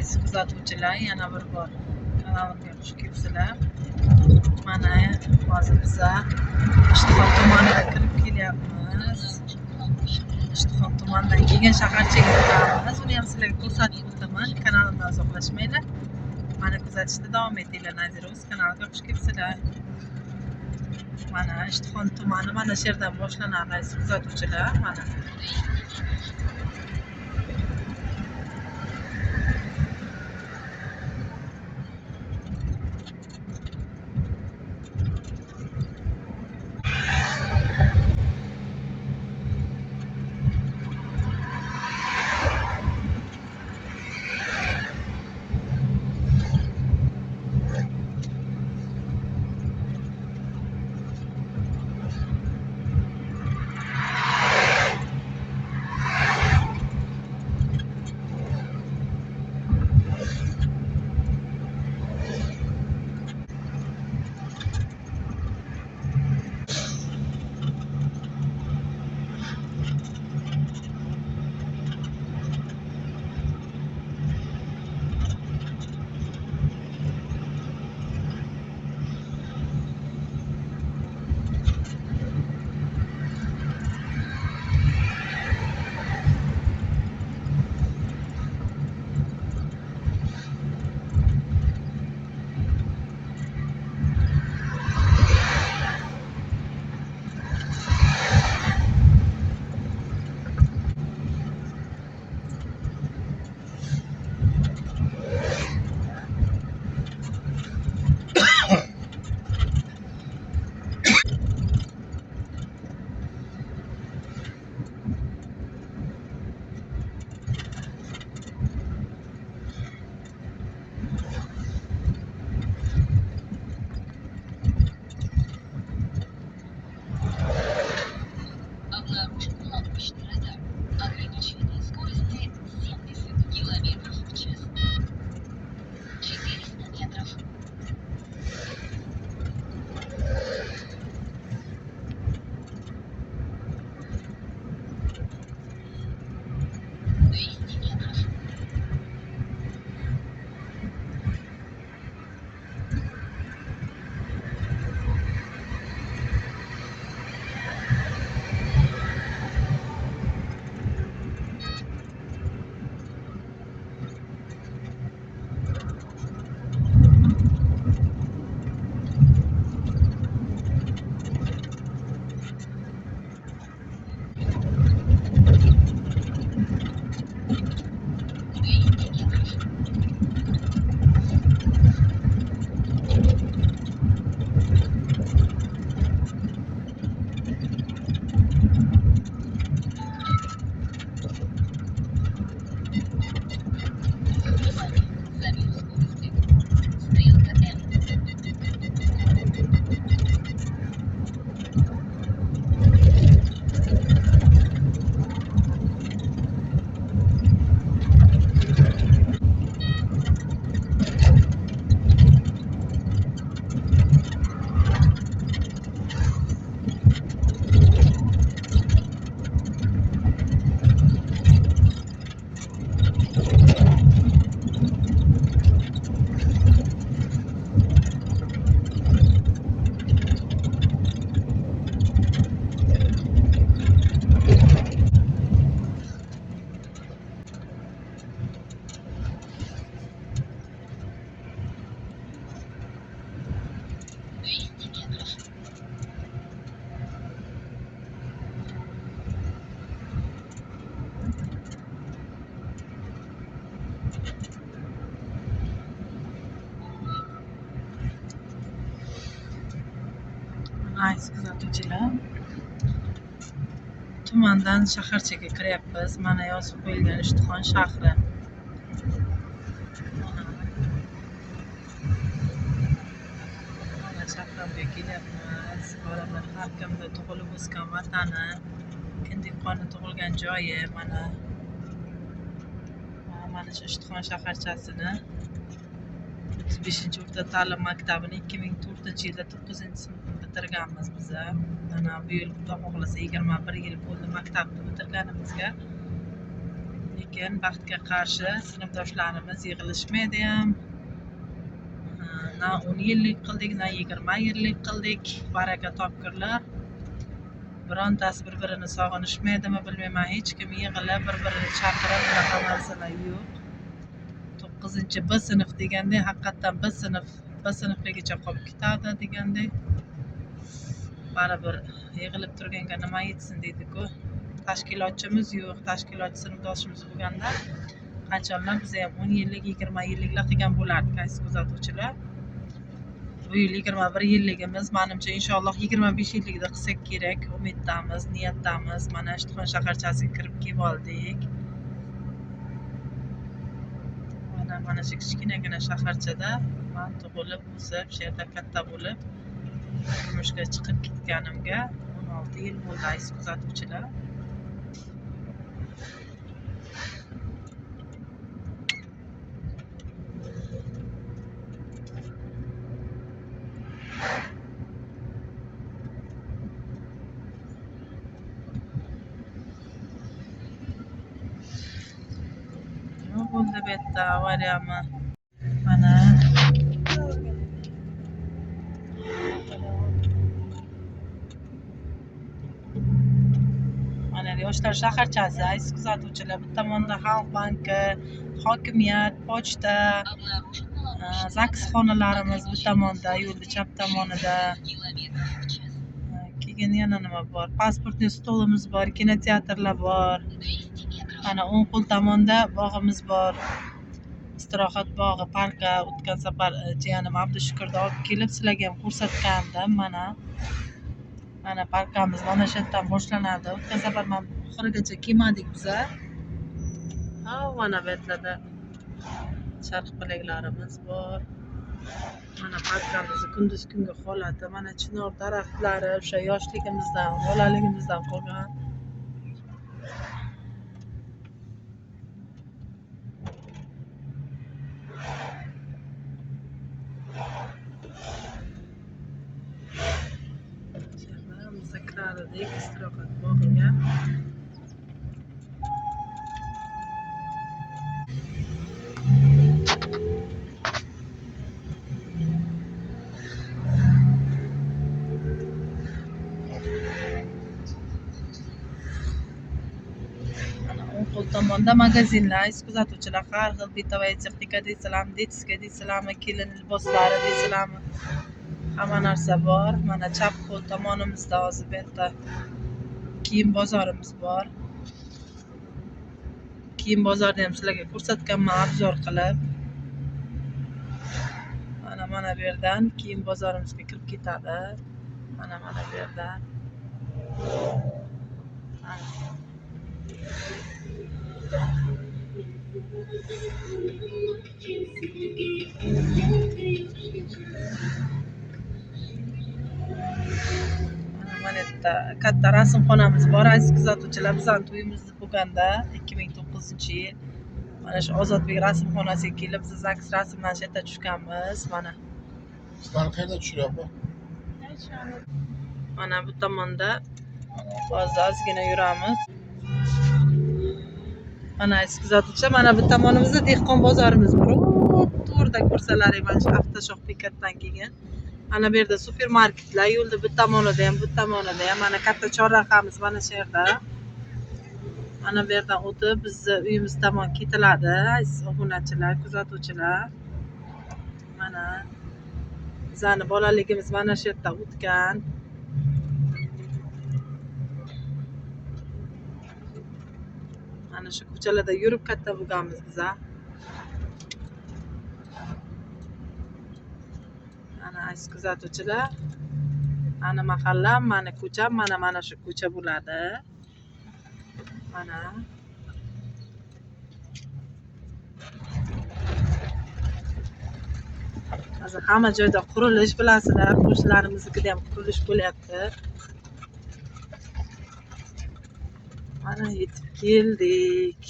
Aziz kuzatuvchilar, yana bir bor kanalimga xush kelibsizlar. Mana hozir biza Ishtixon tumaniga kirib kelyapmiz. Ishtixon tumanidan keyin shaharchaga kiramiz. Uni ham sizlarga ko'rsatib o'taman. Kanalimdan uzoqlashmanglar. Mana kuzatishda davom etinglar. Nazira o'z kanaliga xush kelibsizlar. Mana Ishtixon tumani mana shu yerdan boshlanadi aziz kuzatuvchilar. Mana aziz kuzatuvchilar, tumandan shaharchaga kiryapmiz. Mana yozib qo'yilgan Ishtixon shahri. Mana shahramga kelyapmiz. Bolalar har kimda tug'ilib o'sgan vatani, kindik qoni tug'ilgan joyi. Mana shu Ishtixon shaharchasini 35-o'rta ta'lim maktabini 2004-yilda 9-sinfni bitirganmiz biza. Mana bu yil Xudo xohlasa 21 yil bo'ldi maktabni bitirganimizga. lekin baxtga qarshi sinfdoshlarimiz yig'ilishmaydi ham. Na 10 yillik qildik, na 20 yillik qildik. Baraka topkurlar. Birontasi bir-birini sog'inishmaydimi bilmayman. Hech kim yig'ilib bir-birini chaqirib bunaqa narsalar yo'q. 9-B sinf deganda haqiqatdan B sinfligicha qolib ketadi degandek. Baribir yig'ilib turganga nima yetsin deydi-ku. Tashkilotchimiz yo'q, tashkilotchi sinfdoshimiz bo'lganda qanchalar biz ham 10 yillik, 20 yilliklar qilgan bo'lardik, aziz kuzatuvchilar. Bu yil 21 yilligimiz, menimcha inshaalloh 25 yillikda qilsak kerak. Umiddamiz, niyatdamiz. Mana Ishtixon shaharchasiga kirib kelib oldik. Mana shu kichkinagina shaharchada men tug'ilib, o'sib, shu yerda katta bo'lib, turmushga chiqib ketganimga 16 yil bo'ldi, aziz kuzatuvchilar. Nima bo'ldi bu yerda avariyami? Mana Yoshlar shaharchasi, aziz kuzatuvchilar. Bir tomonda Xalq banki, hokimiyat, pochta, zaks xonalarimiz bir tomonda, yo'lda chap tomonida. Keyin yana nima bor? Pasportli stolimiz bor, kinoteatrlar bor. Mana o'ng qo'l tomonda bog'imiz bor. Istirohat bog'i, parkka o'tgan safar jiyanim Abdushukurni olib kelib sizlarga ham ko'rsatgandim. Mana parkamiz mana shu yerdan boshlanadi. O'tgan safar men oxirigacha kelmadik biz. Mana bu yerlarda charx bilaklarimiz bor. Mana parkamizni kunduz kungi holati, mana chinor daraxtlari o'sha yoshligimizdan, bolaligimizdan qolgan. Sakrardik istirohat bog'iga. Qo'l tomonda magazinlar, aziz kuzatuvchilar, har xil bitovoy texnika deysizlarmi, detskiy deysizlarmi, kelin liboslari deysizlarmi, hamma narsa bor. Mana chap qo'l tomonimizda hozir bu yerda kiyim bozorimiz bor. Kiyim bozorni ham sizlarga ko'rsatganman obzor qilib. Mana bu yerdan kiyim bozorimizga kirib ketadi. Mana bu yerdan. Mana yerda katta rasm xonamiz bor, aziz kuzatuvchilar. Bizning to'yimiz bo'lganda 2009-yil mana shu Ozodbek rasm xonasiga kelib biz zaks rasmdan shu yerda tushganmiz. Mana sizlar qayerda tushiryapti? Mana bu tomonda hozir ozgina yuramiz. Mana aziz kuzatuvchilar, mana bu tomonimizda dehqon bozorimiz bor. To'g'rida ko'rsalaring, mana shu avtoshoh bekatdan keyin. Mana bu yerda supermarketlar, yo'lda bu tomonida ham, bu tomonida ham. Mana katta chorrahamiz mana shu yerda. Mana bu yerdan o'tib bizni uyimiz tomon ketiladi, aziz obunachilar, kuzatuvchilar. Mana bizning bolaligimiz mana shu yerda o'tgan. Mana shu ko'chalarda yurib katta bo'lganmiz biz. Mana aziz kuzatuvchilar, mana mahallam, mana ko'cham, mana shu ko'cha bo'ladi. Mana hozir hamma joyda qurilish, bilasizlar, qo'shnilarimiznikida ham qurilish bo'lyapti. Mana yetib keldik.